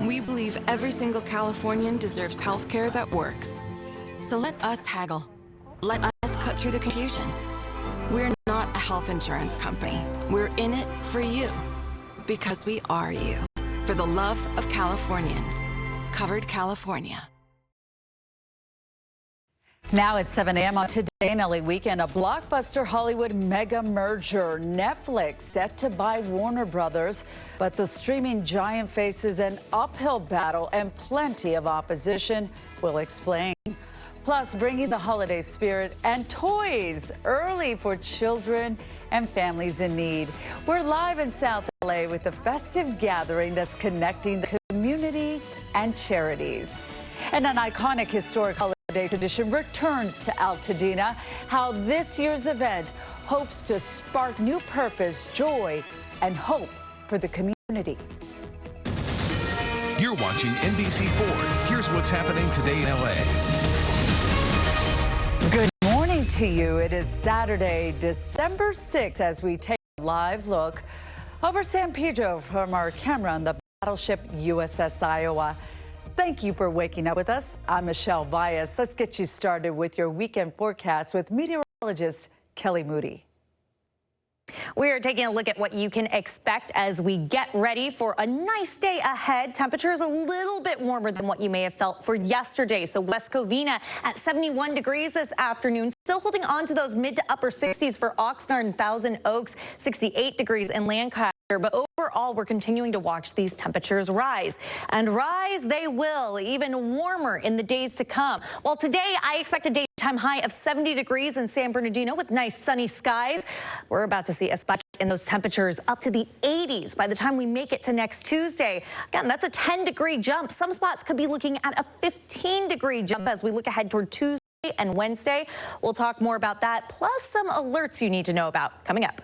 We believe every single Californian deserves health care that works. So let us haggle. Let us cut through the confusion. We're not a health insurance company. We're in it for you. Because we are you. For the love of Californians. Covered California. Now at 7 a.m. on Today in LA Weekend, a blockbuster Hollywood mega merger. Netflix set to buy Warner Brothers, but the streaming giant faces an uphill battle and plenty of opposition. We'll explain. Plus, bringing the holiday spirit and toys early for children and families in need. We're live in South LA with a festive gathering that's connecting the community and charities. And an iconic historic holiday tradition returns to Altadena. How this year's event hopes to spark new purpose, joy, and hope for the community. You're watching NBC4. Here's what's happening today in LA. Good morning to you. It is Saturday, December 6th, as we take a live look over San Pedro from our camera on the battleship USS Iowa. Thank you for waking up with us. I'm Michelle Vias. Let's get you started with your weekend forecast with meteorologist Kelly Moody. We are taking a look at what you can expect as we get ready for a nice day ahead. Temperatures a little bit warmer than what you may have felt for yesterday. So West Covina at 71 degrees this afternoon. Still holding on to those mid to upper 60s for Oxnard and Thousand Oaks, 68 degrees in Lancaster. But overall, we're continuing to watch these temperatures rise. And rise they will, even warmer in the days to come. Well, today I expect a daytime high of 70 degrees in San Bernardino with nice sunny skies. We're about to see a spike in those temperatures up to the 80s by the time we make it to next Tuesday. Again, that's a 10-degree jump. Some spots could be looking at a 15-degree jump as we look ahead toward Tuesday and Wednesday. We'll talk more about that, plus some alerts you need to know about coming up.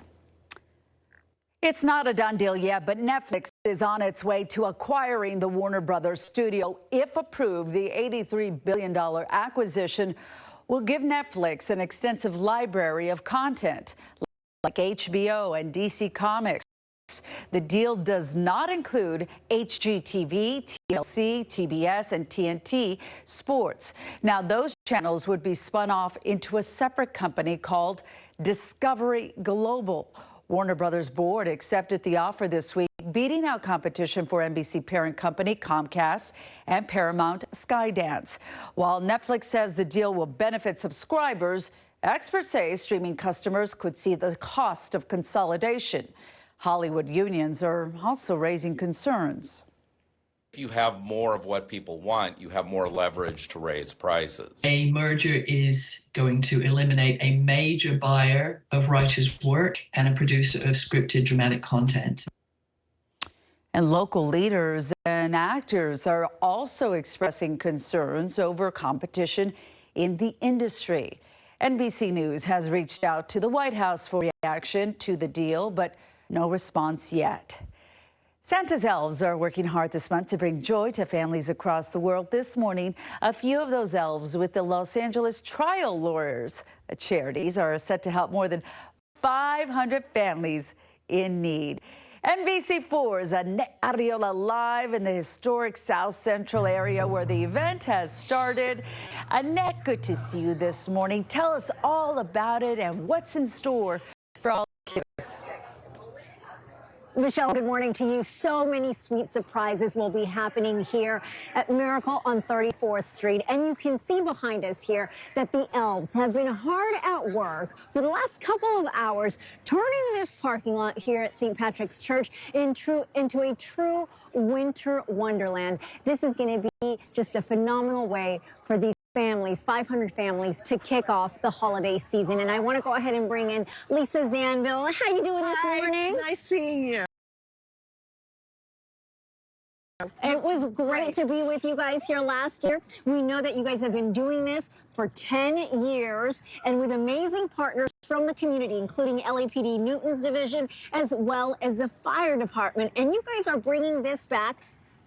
It's not a done deal yet, but Netflix is on its way to acquiring the Warner Brothers studio. If approved, the $83 billion acquisition will give Netflix an extensive library of content like HBO and DC Comics. The deal does not include HGTV, TLC, TBS, and TNT Sports. Now, those channels would be spun off into a separate company called Discovery Global. Warner Brothers board accepted the offer this week, beating out competition for NBC parent company Comcast and Paramount Skydance. While Netflix says the deal will benefit subscribers, experts say streaming customers could see the cost of consolidation. Hollywood unions are also raising concerns. If you have more of what people want, you have more leverage to raise prices. A merger is going to eliminate a major buyer of writers' work and a producer of scripted dramatic content. And local leaders and actors are also expressing concerns over competition in the industry. NBC News has reached out to the White House for reaction to the deal, but no response yet. Santa's elves are working hard this month to bring joy to families across the world. This morning, a few of those elves with the Los Angeles Trial Lawyers Charities are set to help more than 500 families in need. NBC4's Annette Arriola live in the historic South Central area where the event has started. Annette, good to see you this morning. Tell us all about it and what's in store for all the kids. Michelle, good morning to you. So many sweet surprises will be happening here at Miracle on 34th Street. And you can see behind us here that the elves have been hard at work for the last couple of hours, turning this parking lot here at St. Patrick's Church into a true winter wonderland. This is going to be just a phenomenal way for these families, 500 families, to kick off the holiday season. And I want to go ahead and bring in Lisa Zanville. How you doing this morning? Nice seeing you. It was great to be with you guys here last year. We know that you guys have been doing this for 10 years and with amazing partners from the community, including LAPD Newton's division, as well as the fire department. And you guys are bringing this back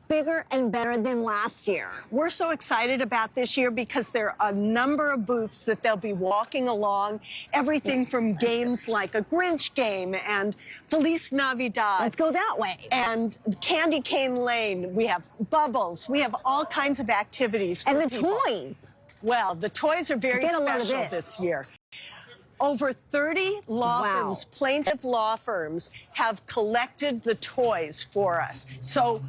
bigger and better than last year. We're so excited about this year because there are a number of booths that they'll be walking along. Everything from games like a Grinch game and Feliz Navidad. Let's go that way. And Candy Cane Lane. We have bubbles. We have all kinds of activities. And the people. toys. Well, the toys are very special this year. Over 30 law firms, plaintiff law firms, have collected the toys for us. So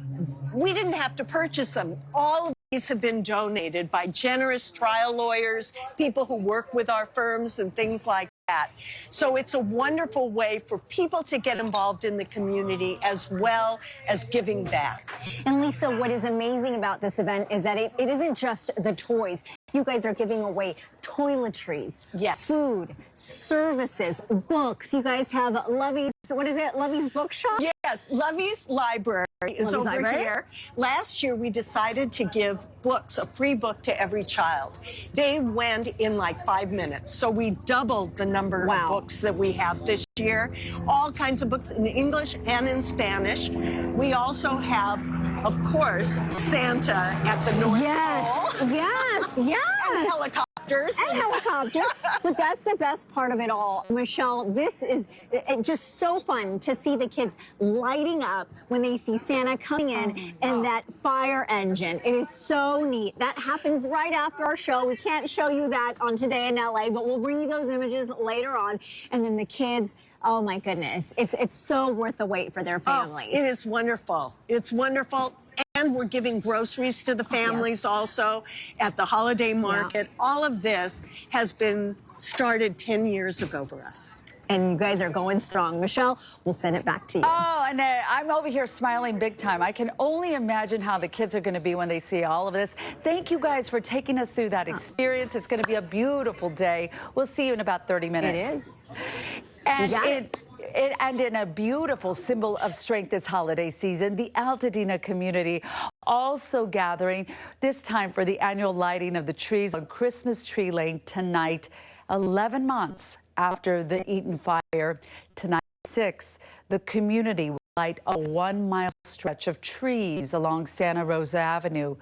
we didn't have to purchase them. All of these have been donated by generous trial lawyers, people who work with our firms and things like that. So it's a wonderful way for people to get involved in the community as well as giving back. And Lisa, what is amazing about this event is that it isn't just the toys. You guys are giving away toiletries, food, services, books. You guys have Lovey's, what is it, Lovey's Bookshop? Yes, Lovey's Library is over here. Last year, we decided to give books, a free book to every child. They went in like 5 minutes. So we doubled the number of books that we have this year. All kinds of books in English and in Spanish. We also have, of course, Santa at the North Pole. Yes. And helicopters. And helicopters. But that's the best part of it all. Michelle, this is just so fun to see the kids lighting up when they see Santa coming in and that fire engine. It is so neat. That happens right after our show. We can't show you that on Today in LA, but we'll bring you those images later on. And then the kids, oh my goodness, it's so worth the wait for their families. It is wonderful. It's wonderful. And we're giving groceries to the families also at the holiday market. All of this has been started 10 years ago for us. And you guys are going strong. Michelle, we'll send it back to you. Oh, and I'm over here smiling big time. I can only imagine how the kids are going to be when they see all of this. Thank you guys for taking us through that experience. It's going to be a beautiful day. We'll see you in about 30 minutes. It is. And and in a beautiful symbol of strength this holiday season, the Altadena community also gathering, this time for the annual lighting of the trees on Christmas Tree Lane tonight, 11 months after the Eaton fire. Tonight at 6, the community will light a 1-mile stretch of trees along Santa Rosa Avenue.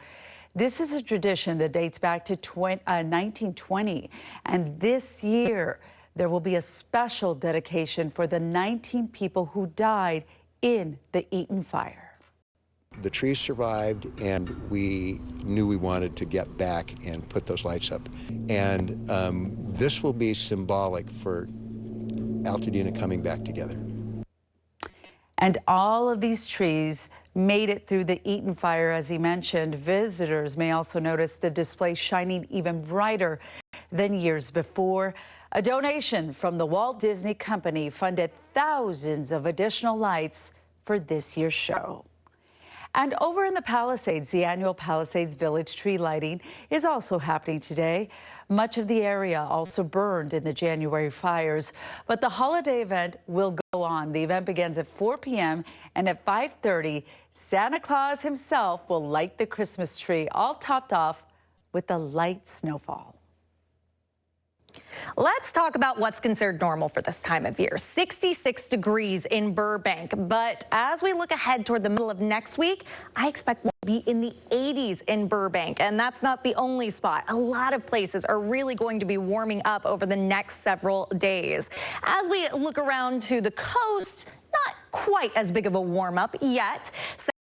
This is a tradition that dates back to 1920, and this year there will be a special dedication for the 19 people who died in the Eaton fire. The trees survived, and we knew we wanted to get back and put those lights up. And this will be symbolic for Altadena coming back together. And all of these trees made it through the Eaton fire, as he mentioned. Visitors may also notice the display shining even brighter than years before. A donation from the Walt Disney Company funded thousands of additional lights for this year's show. And over in the Palisades, the annual Palisades Village tree lighting is also happening today. Much of the area also burned in the January fires, but the holiday event will go on. The event begins at 4 p.m. and at 5:30, Santa Claus himself will light the Christmas tree, all topped off with a light snowfall. Let's talk about what's considered normal for this time of year. 66 degrees in Burbank. But as we look ahead toward the middle of next week, I expect we'll be in the 80s in Burbank. And that's not the only spot. A lot of places are really going to be warming up over the next several days. As we look around to the coast, not quite as big of a warm up yet.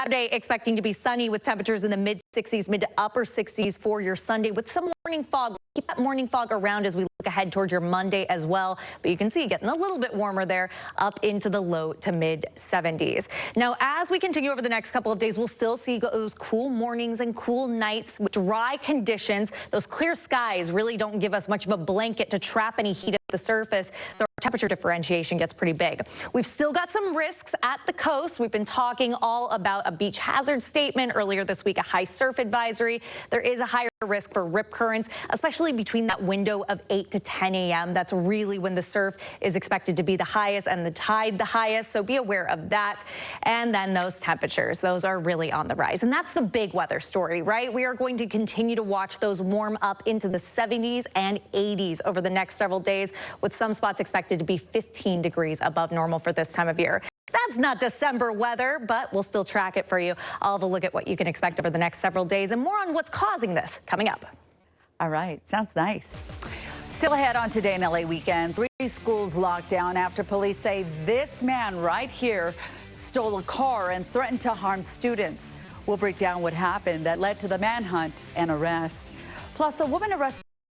Saturday expecting to be sunny with temperatures in the mid 60s, mid to upper 60s for your Sunday with some morning fog. Keep that morning fog around as we look ahead toward your Monday as well. But you can see getting a little bit warmer there up into the low to mid 70s. Now, as we continue over the next couple of days, we'll still see those cool mornings and cool nights with dry conditions. Those clear skies really don't give us much of a blanket to trap any heat at the surface. So our temperature differentiation gets pretty big. We've still got some risks at the coast. We've been talking all about a beach hazard statement earlier this week, a high surf advisory. There is a higher risk for rip currents, especially between that window of 8 to 10 a.m. That's really when the surf is expected to be the highest and the tide the highest. So be aware of that. And then those temperatures, those are really on the rise. And that's the big weather story, right? We are going to continue to watch those warm up into the 70s and 80s over the next several days, with some spots expected to be 15 degrees above normal for this time of year. That's not December weather, but we'll still track it for you. I'll have a look at what you can expect over the next several days and more on what's causing this coming up. All right, sounds nice. Still ahead on Today in LA Weekend, 3 schools locked down after police say this man right here stole a car and threatened to harm students. We'll break down what happened that led to the manhunt and arrest. Plus, a woman arrested